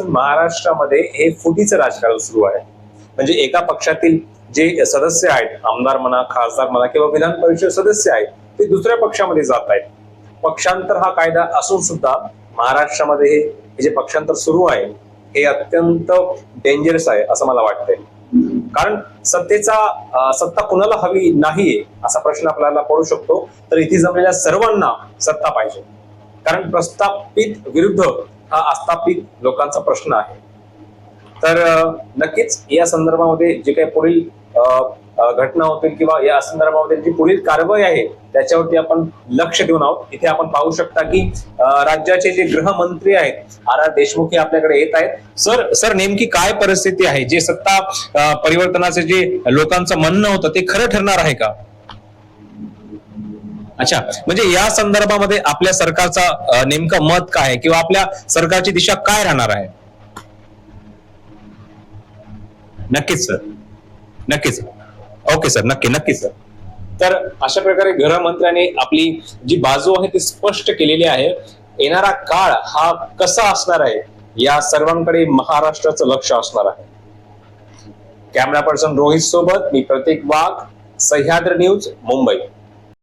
महाराष्ट्रामध्ये हे फुटीचं राजकारण सुरू आहे. म्हणजे एका पक्षातील जे सदस्य आहेत, आमदार म्हणा, खासदार म्हणा किंवा विधान परिषद सदस्य आहेत, ते दुसऱ्या पक्षामध्ये जात आहेत. पक्षांतर हा कायदा असून सुद्धा महाराष्ट्रामध्ये हे जे पक्षांतर सुरू आहे हे अत्यंत डेंजरस आहे असं मला वाटतंय. कारण सत्ता कुणाला हवी नाहीये असा प्रश्न आपल्याला पडू शकतो. तर इथे जमलेल्या सर्वांना सत्ता पाहिजे, कारण प्रस्थापित विरुद्ध हा आस्थापित लोकांचा प्रश्न आहे. तर नक्कीच या संदर्भामध्ये जे काही पुढील घटना होतील किंवा या संदर्भामध्ये जी पुढील कारवाई आहे त्याच्यावरती आपण लक्ष देऊन आहोत. इथे आपण पाहू शकता की राज्याचे जे गृहमंत्री आहेत आर देशमुख हे आपल्याकडे येत आहेत. सर नेमकी काय परिस्थिती आहे? जे सत्ता परिवर्तनाचे जे लोकांचं म्हणणं होतं ते खरं ठरणार आहे का? अच्छा, म्हणजे या संदर्भामध्ये आपल्या सरकारचा नेमकं मत काय आहे किंवा आपल्या सरकारची दिशा काय राहणार आहे? नक्कीच सर, नक्कीच. ओके सर, नक्कीच सर. तर अशा प्रकारे गृहमंत्र्यांनी आपली जी बाजू आहे ती स्पष्ट केलेली आहे. येणारा काळ हा कसा असणार आहे या सर्वांकडे महाराष्ट्राचं लक्ष असणार आहे. कॅमेरा पर्सन रोहित सोबत मी प्रतीक वाघ, सह्याद्री न्यूज, मुंबई.